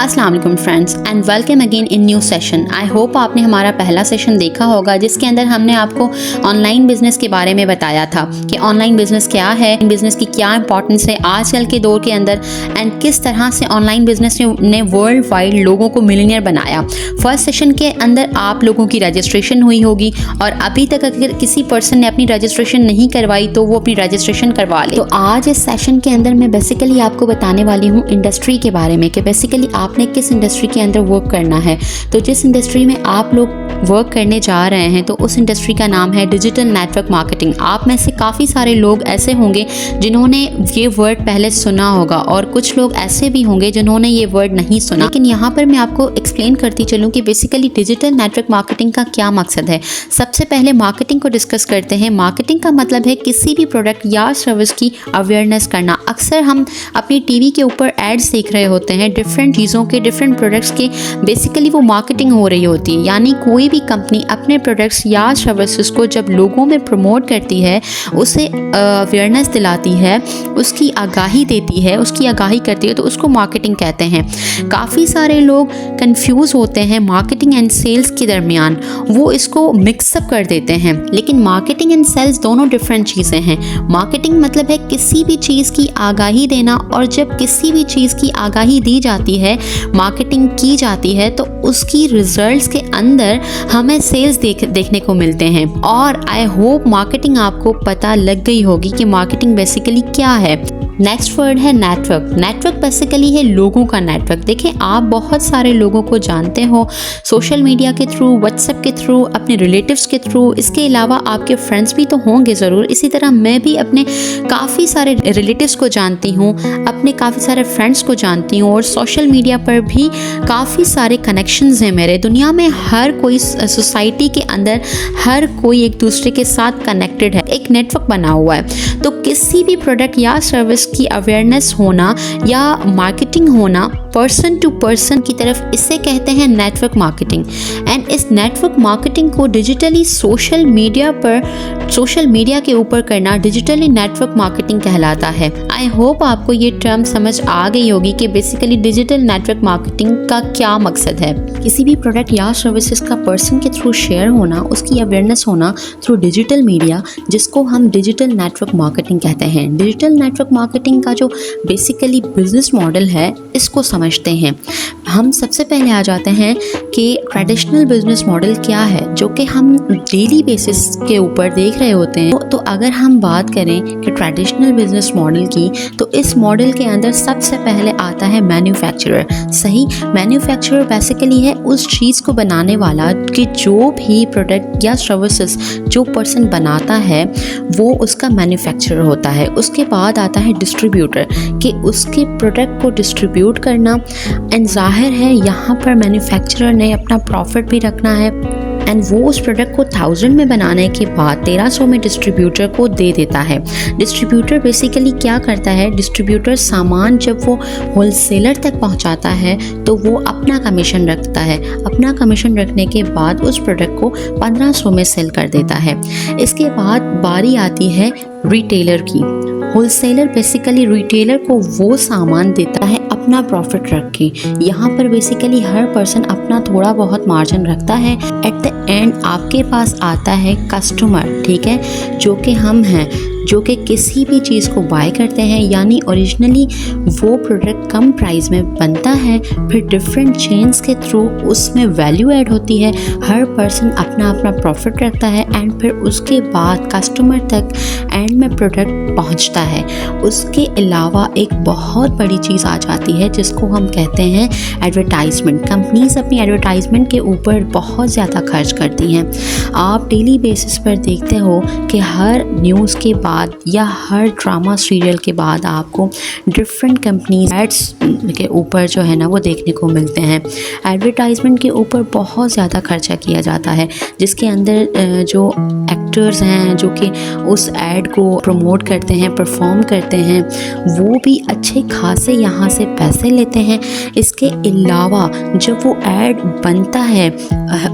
अस्सलाम वालेकुम friends and welcome again in new session. I hope आपने हमारा पहला सेशन देखा होगा जिसके अंदर हमने आपको ऑनलाइन बिजनेस के बारे में बताया था कि ऑनलाइन बिजनेस क्या है, बिजनेस की क्या इंपॉर्टेंस है आजकल के दौर के अंदर एंड किस तरह से ऑनलाइन बिजनेस ने वर्ल्ड वाइड लोगों को मिलियनियर बनाया। फर्स्ट सेशन के अंदर आप लोगों की रजिस्ट्रेशन हुई होगी और अभी तक अगर किसी पर्सन ने अपनी रजिस्ट्रेशन नहीं करवाई तो वो अपनी रजिस्ट्रेशन करवा ले। तो आज इस सेशन के अंदर मैं बेसिकली आपको बताने वाली हूँ इंडस्ट्री के बारे में कि बेसिकली आपने किस इंडस्ट्री के अंदर वर्क करना है। तो जिस इंडस्ट्री में आप लोग वर्क करने जा रहे हैं तो उस इंडस्ट्री का नाम है डिजिटल नेटवर्क मार्केटिंग। आप में से काफ़ी सारे लोग ऐसे होंगे जिन्होंने ये वर्ड पहले सुना होगा और कुछ लोग ऐसे भी होंगे जिन्होंने ये वर्ड नहीं सुना, लेकिन यहाँ पर मैं आपको एक्सप्लेन करती चलूँ कि बेसिकली डिजिटल नेटवर्क मार्केटिंग का क्या मकसद है। सबसे पहले मार्केटिंग को डिस्कस करते हैं। मार्केटिंग का मतलब है किसी भी प्रोडक्ट या सर्विस की अवेयरनेस करना। अक्सर हम अपनी टीवी के ऊपर एड्स देख रहे होते हैं डिफरेंट चीज़ों के, डिफरेंट प्रोडक्ट्स के, बेसिकली वो मार्केटिंग हो रही होती है। यानी कोई भी कंपनी अपने प्रोडक्ट्स या सर्विसेज को जब लोगों में प्रमोट करती है, उसे अवेयरनेस दिलाती है, उसकी आगाही देती है, उसकी आगाही करती है, तो उसको मार्केटिंग कहते हैं। काफ़ी सारे लोग कंफ्यूज होते हैं मार्केटिंग एंड सेल्स के दरमियान, वो इसको मिक्सअप कर देते हैं, लेकिन मार्केटिंग एंड सेल्स दोनों डिफरेंट चीज़ें हैं। मार्केटिंग मतलब है किसी भी चीज़ की आगाही देना, और जब किसी भी चीज़ की आगाही दी जाती है, मार्केटिंग की जाती है, तो उसकी रिजल्ट्स के अंदर हमें सेल्स देखने को मिलते हैं। और आई होप मार्केटिंग आपको पता लग गई होगी कि मार्केटिंग बेसिकली क्या है। नेक्स्ट वर्ड है नेटवर्क। नेटवर्क बेसिकली है लोगों का नेटवर्क। देखें, आप बहुत सारे लोगों को जानते हो सोशल मीडिया के थ्रू, व्हाट्सएप के थ्रू, अपने रिलेटिव्स के थ्रू। इसके अलावा आपके फ्रेंड्स भी तो होंगे ज़रूर। इसी तरह मैं भी अपने काफ़ी सारे रिलेटिव्स को जानती हूँ, अपने काफ़ी सारे फ्रेंड्स को जानती हूँ, और सोशल मीडिया पर भी काफ़ी सारे कनेक्शंस हैं मेरे। दुनिया में हर कोई, सोसाइटी के अंदर हर कोई एक दूसरे के साथ कनेक्टेड है, एक नेटवर्क बना हुआ है। तो किसी भी प्रोडक्ट या सर्विस की अवेयरनेस होना या मार्केटिंग होना पर्सन टू पर्सन की तरफ, इसे कहते हैं नेटवर्क मार्केटिंग। एंड इस नेटवर्क मार्केटिंग को डिजिटली सोशल मीडिया के ऊपर करना डिजिटली नेटवर्क मार्केटिंग कहलाता है। आई होप आपको ये टर्म समझ आ गई होगी कि बेसिकली डिजिटल नेटवर्क मार्केटिंग का क्या मकसद है। किसी भी प्रोडक्ट या सर्विसेज का पर्सन के थ्रू शेयर होना, उसकी अवेयरनेस होना थ्रू डिजिटल मीडिया, जिसको हम डिजिटल नेटवर्क मार्केटिंग कहते हैं। डिजिटल नेटवर्क मार्केटिंग का जो बेसिकली बिजनेस मॉडल है, इसको समझते हैं। हम सबसे पहले आ जाते हैं कि ट्रेडिशनल बिजनेस मॉडल क्या है, जो कि हम डेली बेसिस के ऊपर देख रहे होते हैं। तो अगर हम बात करें कि ट्रेडिशनल बिजनेस मॉडल की, तो इस मॉडल के अंदर सबसे पहले आता है मैन्युफैक्चरर। सही, मैन्युफैक्चरर बेसिकली है उस चीज़ को बनाने वाला कि जो भी प्रोडक्ट या सर्विसेज जो पर्सन बनाता है वो उसका मैन्युफैक्चरर होता है। उसके बाद आता है डिस्ट्रीब्यूटर, कि उसके प्रोडक्ट को डिस्ट्रीब्यूट करना। एंड जाहिर है यहाँ पर मैन्युफैक्चरर ने अपना प्रॉफिट भी रखना है, एंड वो उस प्रोडक्ट को 1000 में बनाने के बाद 1300 में डिस्ट्रीब्यूटर को दे देता है। डिस्ट्रीब्यूटर बेसिकली क्या करता है, डिस्ट्रीब्यूटर सामान जब वो होलसेलर तक पहुंचाता है तो वो अपना कमीशन रखता है। अपना कमीशन रखने के बाद उस प्रोडक्ट को 1500 में सेल कर देता है। इसके बाद बारी आती है रिटेलर की। होलसेलर बेसिकली रिटेलर को वो सामान देता है अपना प्रॉफिट रख के। यहाँ पर बेसिकली हर पर्सन अपना थोड़ा बहुत मार्जिन रखता है। एट द एंड आपके पास आता है कस्टमर, ठीक है, जो कि हम हैं, जो कि किसी भी चीज़ को बाय करते हैं। यानी ओरिजिनली वो प्रोडक्ट कम प्राइस में बनता है, फिर डिफरेंट चेन्स के थ्रू उसमें वैल्यू ऐड होती है, हर पर्सन अपना अपना प्रॉफिट रखता है, एंड फिर उसके बाद कस्टमर तक एंड में प्रोडक्ट पहुंचता है। उसके अलावा एक बहुत बड़ी चीज़ आ जाती है जिसको हम कहते हैं एडवर्टाइजमेंट। कंपनीज अपनी एडवर्टाइजमेंट के ऊपर बहुत ज़्यादा खर्च करती हैं। आप डेली बेसिस पर देखते हो कि हर न्यूज़ के बाद या हर ड्रामा सीरियल के बाद आपको डिफरेंट कंपनीज एड्स के ऊपर जो है ना वो देखने को मिलते हैं। एडवर्टाइजमेंट के ऊपर बहुत ज़्यादा खर्चा किया जाता है, जिसके अंदर जो एक्टर्स हैं जो कि उस एड को प्रमोट करते हैं, परफॉर्म करते हैं, वो भी अच्छे खासे यहाँ से पैसे लेते हैं। इसके अलावा जब वो एड बनता है,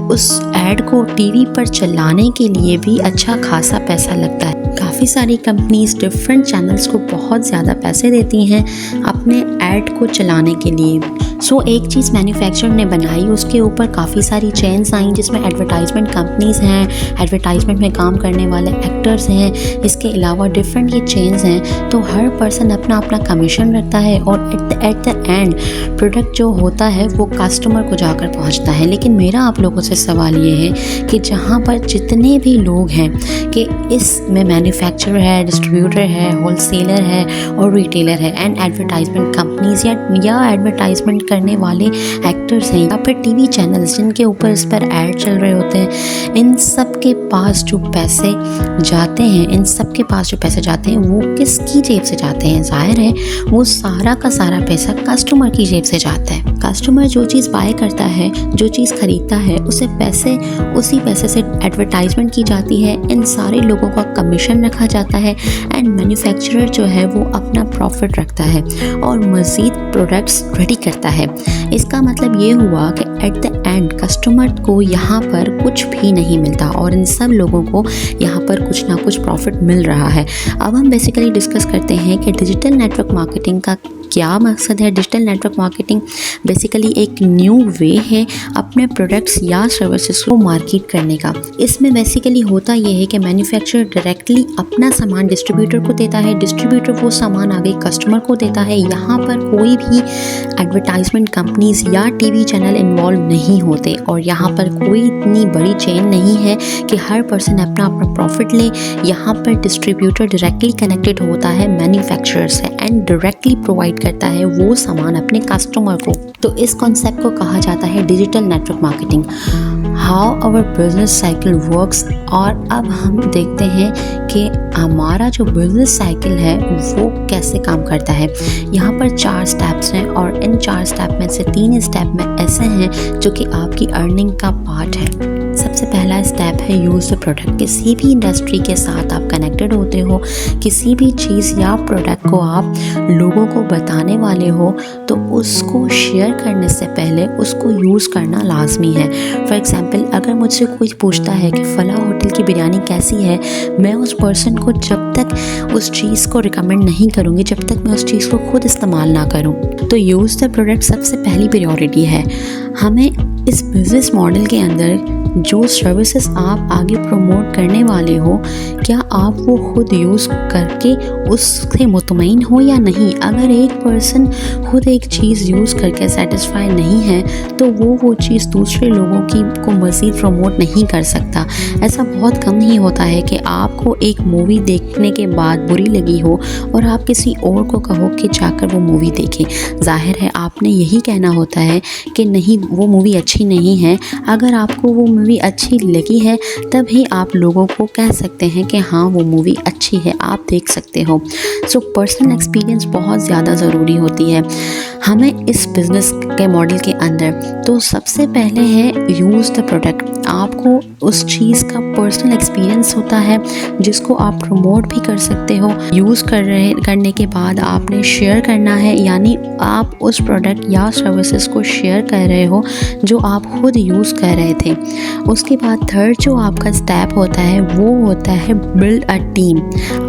उस एड को टीवी पर चलाने के लिए भी अच्छा खासा पैसा लगता है। काफ़ी सारी कंपनीज डिफरेंट चैनल्स को बहुत ज़्यादा पैसे देती हैं अपने ऐड को चलाने के लिए। सो एक चीज़ मैन्युफैक्चरर ने बनाई, उसके ऊपर काफ़ी सारी चेन्स आई जिसमें एडवर्टाइजमेंट कंपनीज़ हैं, एडवर्टाइजमेंट में काम करने वाले एक्टर्स हैं, इसके अलावा डिफरेंट ये चेन्स हैं। तो हर पर्सन अपना अपना कमीशन रखता है और एट द एंड प्रोडक्ट जो होता है वो कस्टमर को जाकर पहुंचता है। लेकिन मेरा आप लोगों से सवाल ये है कि जहां पर जितने भी लोग हैं कि इसमें मैन्युफैक्चरर है, डिस्ट्रीब्यूटर है, होलसेलर है और रिटेलर है एंड एडवर्टाइजमेंट कंपनीज या एडवर्टाइजमेंट करने वाले एक्टर्स हैं या फिर टीवी चैनल्स जिनके ऊपर इस पर ऐड चल रहे होते हैं, इन सब के पास जो पैसे जाते हैं वो किसकी जेब से जाते हैं? जाहिर है वो सारा का सारा पैसा कस्टमर की जेब से जाता है। कस्टमर जो चीज़ बाय करता है, जो चीज़ खरीदता है, उसी पैसे से एडवर्टाइजमेंट की जाती है, इन सारे लोगों का कमीशन रखा जाता है एंड मैन्युफैक्चरर जो है वो अपना प्रॉफिट रखता है और मज़ीद प्रोडक्ट्स रेडी करता है। इसका मतलब ये हुआ कि एट द एंड कस्टमर को यहाँ पर कुछ भी नहीं मिलता और इन सब लोगों को यहाँ पर कुछ ना कुछ प्रॉफिट मिल रहा है। अब हम बेसिकली डिस्कस करते हैं कि डिजिटल नेटवर्क मार्केटिंग का क्या मकसद है। डिजिटल नेटवर्क मार्केटिंग बेसिकली एक न्यू वे है अपने प्रोडक्ट्स या सर्विसेज को मार्केट करने का। इसमें बेसिकली होता ये है कि मैन्युफैक्चरर डायरेक्टली अपना सामान डिस्ट्रीब्यूटर को देता है, डिस्ट्रीब्यूटर वो सामान आगे कस्टमर को देता है। यहाँ पर कोई भी एडवर्टाइजमेंट कंपनीज या टीवी चैनल इन्वॉल्व नहीं होते और यहाँ पर कोई इतनी बड़ी चेन नहीं है कि हर पर्सन अपना अपना प्रॉफिट ले। यहाँ पर डिस्ट्रीब्यूटर डायरेक्टली कनेक्टेड होता है मैन्युफैक्चरर से एंड डायरेक्टली प्रोवाइड करता है वो सामान अपने कस्टमर को। तो इस कॉन्सेप्ट को कहा जाता है digital network marketing. How our business cycle works. और अब हम देखते हैं कि हमारा जो बिजनेस साइकिल है वो कैसे काम करता है। यहाँ पर 4 स्टेप्स हैं और इन 4 स्टेप में से 3 स्टेप में ऐसे हैं जो कि आपकी अर्निंग का पार्ट है। सबसे पहला स्टेप है यूज़ द प्रोडक्ट। किसी भी इंडस्ट्री के साथ आप कनेक्टेड होते हो, किसी भी चीज़ या प्रोडक्ट को आप लोगों को बताने वाले हो तो उसको शेयर करने से पहले उसको यूज़ करना लाजमी है। फॉर एग्ज़ाम्पल अगर मुझसे कोई पूछता है कि फ़ला होटल की बिरयानी कैसी है, मैं उस पर्सन को जब तक उस चीज़ को रिकमेंड नहीं करूँगी जब तक मैं उस चीज़ को खुद इस्तेमाल ना करूँ। तो यूज़ द प्रोडक्ट सबसे पहली प्रायोरिटी है। हमें इस बिज़नेस मॉडल के अंदर जो सर्विसेज आप आगे प्रमोट करने वाले हो, क्या आप वो खुद यूज़ करके उससे मुतमईन हो या नहीं। अगर एक पर्सन खुद एक चीज़ यूज़ करके सेटिस्फाई नहीं है तो वो चीज़ दूसरे लोगों को मज़ीद प्रमोट नहीं कर सकता। ऐसा बहुत कम ही होता है कि आपको एक मूवी देखने के बाद बुरी लगी हो और आप किसी और को कहो कि जाकर वो मूवी देखें। जाहिर है आपने यही कहना होता है कि नहीं वो मूवी अच्छी नहीं है। अगर आपको वो मूवी अच्छी लगी है तभी आप लोगों को कह सकते हैं कि हाँ वो मूवी अच्छी है, आप देख सकते हो। सो पर्सनल एक्सपीरियंस बहुत ज़्यादा ज़रूरी होती है हमें इस बिज़नेस के मॉडल के अंदर। तो सबसे पहले है यूज़ द प्रोडक्ट। आपको उस चीज़ का पर्सनल एक्सपीरियंस होता है जिसको आप प्रमोट भी कर सकते हो। यूज़ करने के बाद आपने शेयर करना है, यानी आप उस प्रोडक्ट या सर्विसेज को शेयर कर रहे हो जो आप खुद यूज़ कर रहे थे। उसके बाद थर्ड जो आपका स्टेप होता है वो होता है बिल्ड अ टीम।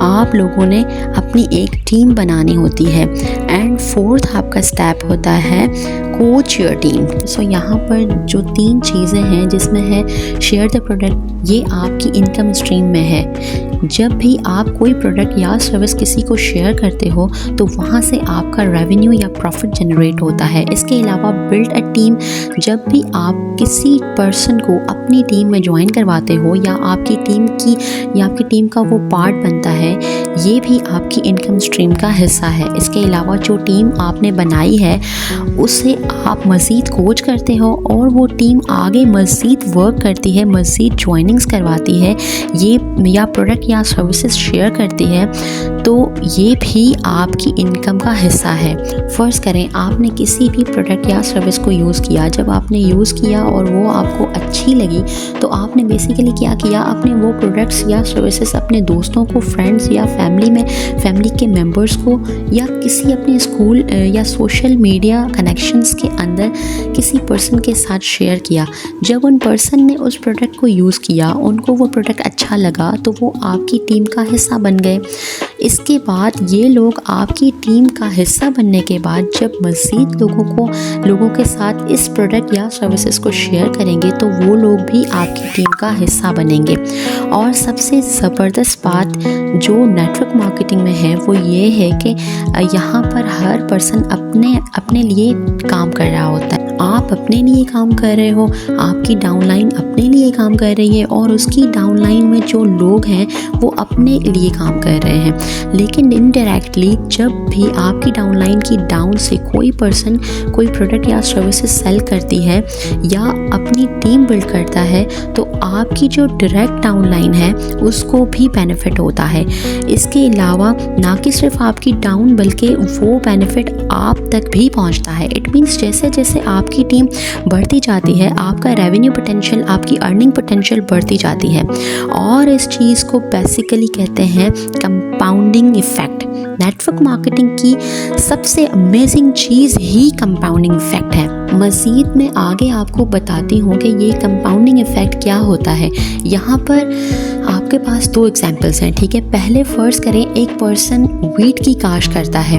आप लोगों ने अपनी एक टीम बनानी होती है। एंड फोर्थ आपका स्टेप होता है कोच योर टीम। सो यहाँ पर जो 3 चीज़ें हैं जिसमें है शेयर द प्रोडक्ट, ये आपकी इनकम स्ट्रीम में है। जब भी आप कोई प्रोडक्ट या सर्विस किसी को शेयर करते हो तो वहाँ से आपका रेवेन्यू या प्रॉफिट जनरेट होता है। इसके अलावा बिल्ड अ टीम, जब भी आप किसी पर्सन को अपनी टीम में ज्वाइन करवाते हो या आपकी टीम का वो पार्ट बनता है, ये भी आपकी इनकम स्ट्रीम का हिस्सा है। इसके अलावा जो टीम आपने बनाई है उससे आप मज़ीद कोच करते हो और वो टीम आगे मज़ीद वर्क करती है, मज़ीद ज्वाइनिंग्स करवाती है, ये या प्रोडक्ट या सर्विसेज शेयर करती है, तो ये भी आपकी इनकम का हिस्सा है। फ़र्ज़ करें आपने किसी भी प्रोडक्ट या सर्विस को यूज़ किया, जब आपने यूज़ किया और वो आपको अच्छी लगी तो आपने बेसिकली क्या किया, अपने वो प्रोडक्ट्स या सर्विसेज अपने दोस्तों को, फ्रेंड्स या फैमिली के मेंबर्स को या किसी अपने स्कूल या सोशल मीडिया कनेक्शंस के अंदर किसी पर्सन के साथ शेयर किया। जब उन पर्सन ने उस प्रोडक्ट को यूज़ किया, उनको वो प्रोडक्ट अच्छा लगा तो वो आपकी टीम का हिस्सा बन गए। इसके बाद ये लोग आपकी टीम का हिस्सा बनने के बाद जब मज़ीद लोगों के साथ इस प्रोडक्ट या सर्विसेज को शेयर करेंगे तो वो लोग भी आपकी टीम का हिस्सा बनेंगे। और सबसे ज़बरदस्त बात जो नेटवर्क मार्केटिंग में है वो ये है कि यहाँ पर हर पर्सन अपने लिए काम कर रहा होता है। आप अपने लिए काम कर रहे हो, आपकी डाउनलाइन अपने लिए काम कर रही है और उसकी डाउनलाइन में जो लोग हैं वो अपने लिए काम कर रहे हैं। लेकिन इनडायरेक्टली जब भी आपकी डाउनलाइन की डाउन से कोई पर्सन कोई प्रोडक्ट या सर्विसेज सेल करती है या अपनी टीम बिल्ड करता है तो आपकी जो डायरेक्ट डाउनलाइन है उसको भी बेनिफिट होता है। इसके अलावा ना कि सिर्फ आपकी डाउन बल्कि वो बेनिफिट आप तक भी पहुंचता है। इट मीन्स जैसे जैसे आपकी टीम बढ़ती जाती है आपका रेवेन्यू पोटेंशियल, आपकी अर्निंग पोटेंशियल बढ़ती जाती है और इस चीज़ को बेसिकली कहते हैं कंपाउंडिंग इफेक्ट। नेटवर्क मार्केटिंग की सबसे अमेजिंग चीज़ ही कंपाउंडिंग इफेक्ट है। मज़ीद मैं आगे आपको बताती हूँ कि ये कंपाउंडिंग इफेक्ट क्या होता है। यहाँ पर आपके पास 2 एग्जाम्पल्स हैं, ठीक है। पहले फ़र्ज़ करें एक पर्सन वीट की काश्त करता है,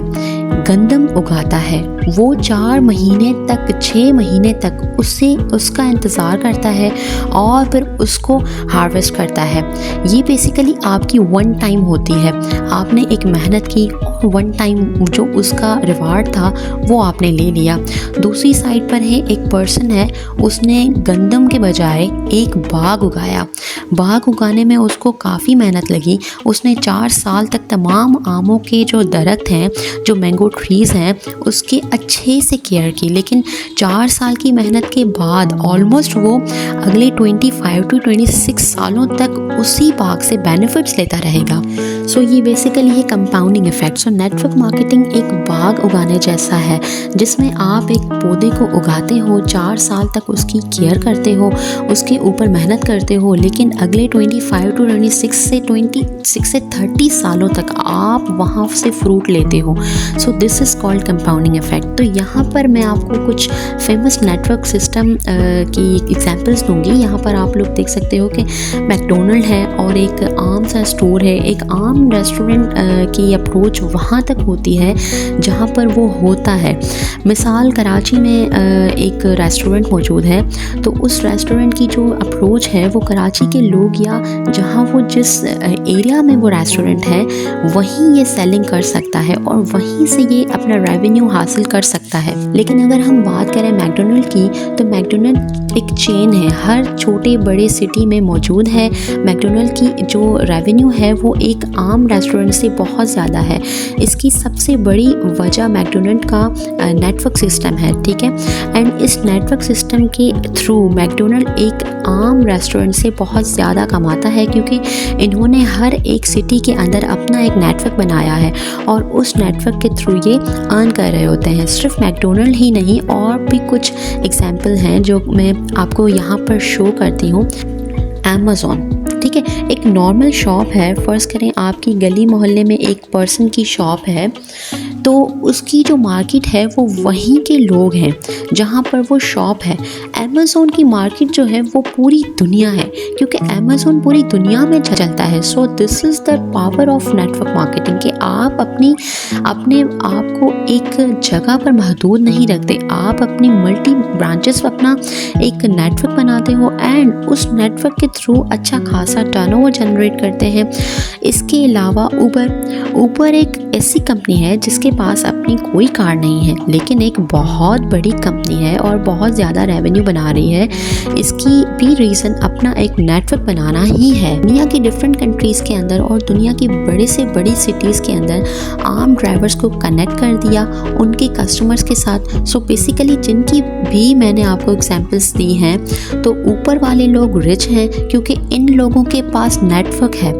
गंदम उगाता है, वो 4 महीने तक 6 महीने तक उसका इंतज़ार करता है और फिर उसको हार्वेस्ट करता है। ये बेसिकली आपकी वन टाइम होती है। आपने एक मेहनत की और वन टाइम जो उसका रिवार्ड था वो आपने ले लिया। दूसरी साइड पर है एक पर्सन है, उसने गंदम के बजाय एक बाग उगाया। बाग उगाने में उसको काफ़ी मेहनत लगी। उसने 4 साल तक तमाम आमों के जो दरख्त हैं, जो मैंगो ट्रीज़ हैं, उसकी अच्छे से केयर की। लेकिन 4 साल की मेहनत के बाद ऑलमोस्ट वो अगले 25 to 26 सालों तक उसी बाग से बेनिफिट्स लेता रहेगा। सो ये बेसिकली है compounding effect. So network marketing एक बाग उगाने जैसा है जिसमें आप एक पौधे को उगाते हो, 4 साल तक उसकी केयर करते हो, उसके ऊपर मेहनत करते हो, लेकिन अगले 25 to 26 से 30 सालों तक आप वहाँ से फ्रूट लेते हो। So this is called compounding effect. तो यहाँ पर मैं आपको कुछ फेमस नेटवर्क सिस्टम की एग्जांपल्स दूंगी। यहाँ पर आप लोग देख सकते हो कि मैकडोनल्ड है और एक आम सा स्टोर है। एक आम रेस्टोरेंट की अप्रोच वहाँ तक होती है जहाँ पर वो होता है। मिसाल कराची में एक रेस्टोरेंट मौजूद है, तो उस रेस्टोरेंट की जो अप्रोच है वो कराची के लोग या जहाँ वो जिस एरिया में वो रेस्टोरेंट है वहीं ये सेलिंग कर सकता है और वहीं से ये अपना रेवेन्यू हासिल कर सकता है। लेकिन अगर हम बात करें मैकडोनल्ड की, तो मैकडोनल्ड एक चेन है, हर छोटे बड़े सिटी में मौजूद है। मैकडोनल्ड की जो रेवेन्यू है वो एक आम रेस्टोरेंट से बहुत ज़्यादा है। इसकी सबसे बड़ी वजह मैकडोनल्ड का नेटवर्क सिस्टम है, ठीक है। एंड इस नेटवर्क सिस्टम के थ्रू मैकडोनल्ड एक आम रेस्टोरेंट से बहुत ज़्यादा कमाता है क्योंकि इन्होंने हर एक सिटी के अंदर अपना एक नेटवर्क बनाया है और उस नेटवर्क के थ्रू ये अर्न कर रहे होते हैं। सिर्फ मैकडोनल्ड ही नहीं, और भी कुछ एग्जाम्पल हैं जो मैं आपको यहाँ पर शो करती हूँ। अमेज़ॉन, ठीक है, एक नॉर्मल शॉप है। फ़र्ज़ करें आपकी गली मोहल्ले में एक पर्सन की शॉप है, तो उसकी जो मार्केट है वो वहीं के लोग हैं जहाँ पर वो शॉप है। अमेज़ॉन की मार्केट जो है वो पूरी दुनिया है क्योंकि अमेज़ॉन पूरी दुनिया में चलता है। So this is the power of network marketing कि आप अपने आप को एक जगह पर महदूद नहीं रखते, आप अपनी मल्टी ब्रांचेस अपना एक नेटवर्क बनाते हो एंड उस नेटवर्क के थ्रू अच्छा खासा टर्नओवर जनरेट करते हैं। इसके अलावा ऊबर एक ऐसी कंपनी है जिसके पास अपनी कोई कार नहीं है लेकिन एक बहुत बड़ी कंपनी है और बहुत ज़्यादा रेवेन्यू बना रही है। इसकी भी रीज़न अपना एक नेटवर्क बनाना ही है। दुनिया की डिफरेंट कंट्रीज़ के अंदर और दुनिया की बड़े से बड़ी सिटीज़ के अंदर आम ड्राइवर्स को कनेक्ट कर दिया उनके कस्टमर्स के साथ। सो बेसिकली जिनकी भी मैंने आपको एग्जांपल्स दी हैं, तो ऊपर वाले लोग रिच हैं क्योंकि इन लोगों के पास नेटवर्क है,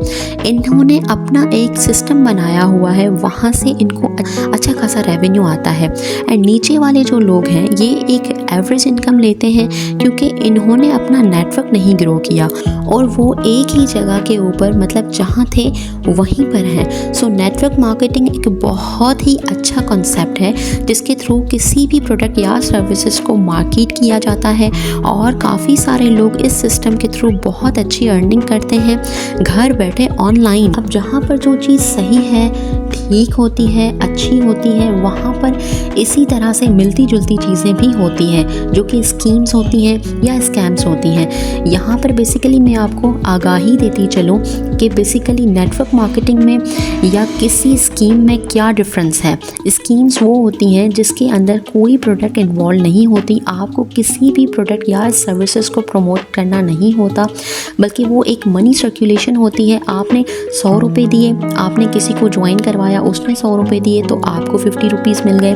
इन्होंने अपना एक सिस्टम बनाया हुआ है, वहाँ से इनको अच्छा खासा रेवेन्यू आता है। एंड नीचे वाले जो लोग हैं ये एक एवरेज इनकम लेते हैं क्योंकि इन्होंने अपना नेटवर्क नहीं ग्रो किया और वो एक ही जगह के ऊपर मतलब जहाँ थे वहीं पर हैं। सो नेटवर्क मार्केटिंग एक बहुत ही अच्छा कॉन्सेप्ट है जिसके थ्रू किसी भी प्रोडक्ट या सर्विसेज को मार्केट किया जाता है और काफ़ी सारे लोग इस सिस्टम के थ्रू बहुत अच्छी अर्निंग करते हैं घर बैठे ऑनलाइन। अब जहाँ पर जो चीज़ सही है, ठीक होती है, अच्छी होती है, वहाँ पर इसी तरह से मिलती जुलती चीज़ें भी होती हैं जो कि स्कीम्स होती हैं या स्कैम्स होती हैं। यहाँ पर बेसिकली मैं आपको आगाही देती चलूँ कि बेसिकली नेटवर्क मार्केटिंग में या किसी स्कीम में क्या डिफरेंस है। स्कीम्स वो होती हैं जिसके अंदर कोई प्रोडक्ट इन्वॉल्व नहीं होती, आपको किसी भी प्रोडक्ट या सर्विसेज को प्रमोट करना नहीं होता, बल्कि वो एक मनी सर्कुलेशन होती है। आपने 100 रुपये दिए, आपने किसी को ज्वाइन करवाया, उसने 100 रुपये दिए तो आपको 50 रुपीज़ मिल गए,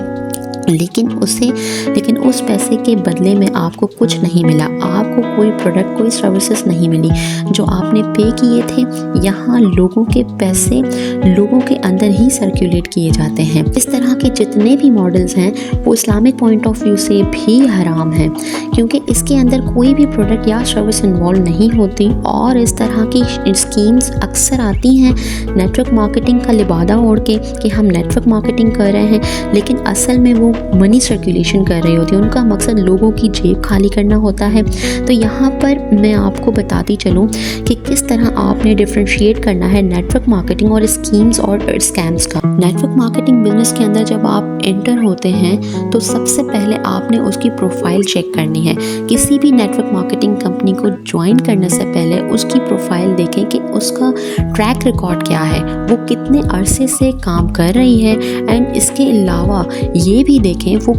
लेकिन उस पैसे के बदले में आपको कुछ नहीं मिला, आपको कोई प्रोडक्ट, कोई सर्विसेज नहीं मिली। जो आपने पे किए थे, यहाँ लोगों के पैसे लोगों के अंदर ही सर्कुलेट किए जाते हैं। इस तरह के जितने भी मॉडल्स हैं वो इस्लामिक पॉइंट ऑफ व्यू से भी हराम है, क्योंकि इसके अंदर कोई भी प्रोडक्ट या सर्विस इन्वॉल्व नहीं होती। और इस तरह की स्कीम्स अक्सर आती हैं नेटवर्क मार्केटिंग का लिबादा ओढ़ के कि हम नेटवर्क मार्केटिंग कर रहे हैं, लेकिन असल में वो मनी सर्कुलेशन कर रही होती है। उनका मकसद लोगों की जेब खाली करना होता है। तो यहाँ पर मैं आपको बताती चलूँ कि किस तरह आपने डिफ्रेंशिएट करना है नेटवर्क मार्केटिंग और स्कीम्स और स्कैम्स का। नेटवर्क मार्केटिंग बिजनेस के अंदर जब आप एंटर होते हैं तो सबसे पहले आपने उसकी प्रोफाइल चेक करनी है। किसी भी नेटवर्क मार्केटिंग कंपनी को ज्वाइन करने से पहले उसकी प्रोफाइल देखें कि उसका ट्रैक रिकॉर्ड क्या है, वो कितने अरसे से काम कर रही है, एंड इसके अलावा ये भी देखें वो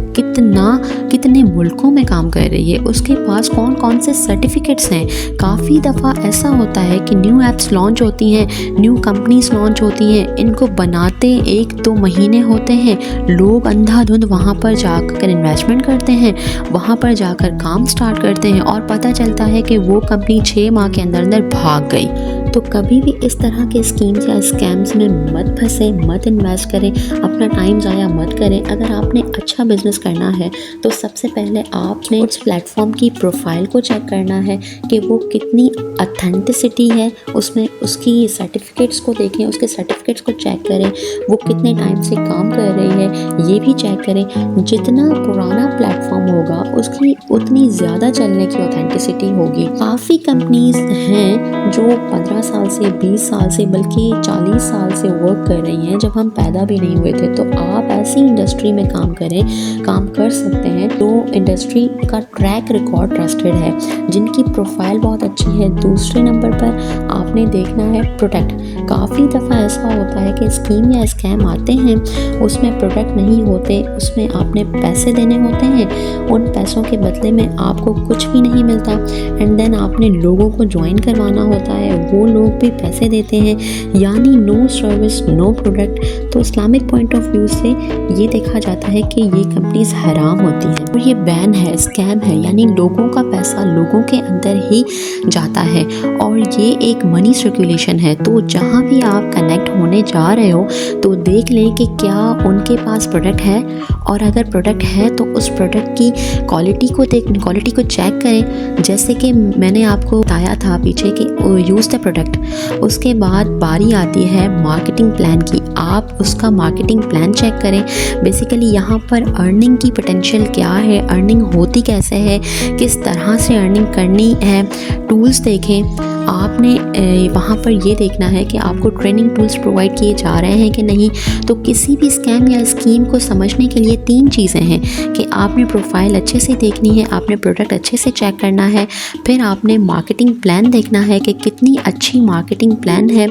कितने मुल्कों में काम कर रही है, उसके पास कौन कौन से सर्टिफिकेट्स हैं। काफ़ी दफ़ा ऐसा होता है कि न्यू ऐप्स लॉन्च होती हैं, न्यू कंपनीज लॉन्च होती हैं, इनको बनाते 1-2 महीने होते हैं, लोग अंधाधुंध वहाँ पर जाकर इन्वेस्टमेंट करते हैं, वहाँ पर जाकर काम स्टार्ट करते हैं और पता चलता है कि वो कंपनी 6 माह के अंदर अंदर भाग गई। तो कभी भी इस तरह के स्कीम्स या स्कैम्स में मत फंसे, मत इन्वेस्ट करें, अपना टाइम ज़ाया मत करें। अगर आपने अच्छा बिजनेस करना है तो सबसे पहले आपने उस प्लेटफॉर्म की प्रोफाइल को चेक करना है कि वो कितनी ऑथेंटिसिटी है, उसमें उसकी सर्टिफिकेट्स को देखें, उसके सर्टिफिकेट्स को चेक करें, वो कितने टाइम से काम कर रही है ये भी चेक करें। जितना पुराना प्लेटफॉर्म होगा उसकी उतनी ज़्यादा चलने की ऑथेंटिसिटी होगी। काफ़ी कंपनीज हैं जो 15 साल से, 20 साल से, बल्कि 40 साल से वर्क कर रही हैं, जब हम पैदा भी नहीं हुए थे। तो आप ऐसी इंडस्ट्री में काम कर सकते हैं तो इंडस्ट्री का ट्रैक रिकॉर्ड ट्रस्टेड है, जिनकी प्रोफाइल बहुत अच्छी है। दूसरे नंबर पर आपने देखना है प्रोडक्ट। काफ़ी दफ़ा ऐसा होता है कि स्कीम या स्कैम आते हैं, उसमें प्रोडक्ट नहीं होते, उसमें आपने पैसे देने होते हैं, उन पैसों के बदले में आपको कुछ भी नहीं मिलता, एंड देन आपने लोगों को ज्वाइन करवाना होता है, वो लोग भी पैसे देते हैं, यानी नो सर्विस नो प्रोडक्ट। तो इस्लामिक पॉइंट ऑफ व्यू से ये देखा जाता है कि ये कंपनीज हराम होती हैं और ये बैन है, स्कैम है, यानी लोगों का पैसा लोगों के अंदर ही जाता है और ये एक मनी सर्कुलेशन है। तो जहाँ भी आप कनेक्ट होने जा रहे हो तो देख लें कि क्या उनके पास प्रोडक्ट है, और अगर प्रोडक्ट है तो उस प्रोडक्ट की क्वालिटी को चेक करें। जैसे कि मैंने आपको बताया था पीछे कि यूज़ द प्रोडक्ट, उसके बाद बारी आती है मार्केटिंग प्लान की। आप उसका मार्केटिंग प्लान चेक करें। बेसिकली यहाँ पर अर्निंग की पोटेंशियल क्या है, अर्निंग होती कैसे है, किस तरह से अर्निंग करनी है, टूल्स देखें। आपने वहाँ पर ये देखना है कि आपको ट्रेनिंग टूल्स प्रोवाइड किए जा रहे हैं कि नहीं। तो किसी भी स्कैम या स्कीम को समझने के लिए 3 चीज़ें हैं कि आपने प्रोफाइल अच्छे से देखनी है, आपने प्रोडक्ट अच्छे से चेक करना है, फिर आपने मार्केटिंग प्लान देखना है कि कितनी अच्छी मार्केटिंग प्लान है।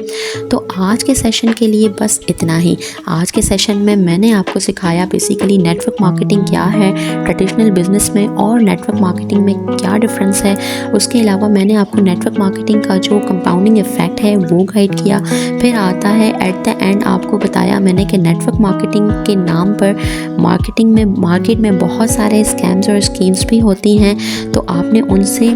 तो आज के सेशन के लिए बस इतना ही। आज के सेशन में मैंने आपको सिखाया बेसिकली नेटवर्क मार्केटिंग क्या है, ट्रेडिशनल बिजनेस में और नेटवर्क मार्केटिंग में क्या डिफरेंस है। उसके अलावा मैंने आपको नेटवर्क मार्केटिंग का जो कंपाउंडिंग इफेक्ट है वो गाइड किया। फिर आता है एट द एंड आपको बताया मैंने कि नेटवर्क मार्केटिंग के नाम पर मार्केट में बहुत सारे स्कैम्स और स्कीम्स भी होती हैं, तो आपने उनसे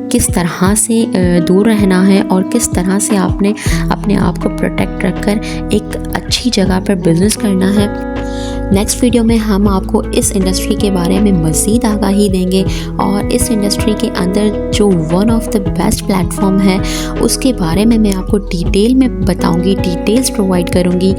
किस तरह से दूर रहना है और किस तरह से आपने अपने आप को प्रोटेक्ट रखकर एक अच्छी जगह पर बिजनेस करना है। नेक्स्ट वीडियो में हम आपको इस इंडस्ट्री के बारे में मज़ीद आगाही देंगे और इस इंडस्ट्री के अंदर जो one of the best platform है उसके बारे में मैं आपको डिटेल में बताऊंगी, डिटेल्स प्रोवाइड करूंगी।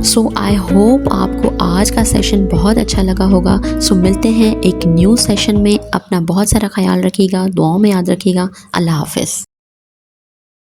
सो आई होप आपको आज का सेशन बहुत अच्छा लगा होगा। सो मिलते हैं एक न्यू सेशन में। अपना बहुत सारा ख्याल रखिएगा, दुआओं में याद रखिएगा। अल्लाह हाफ़िज़।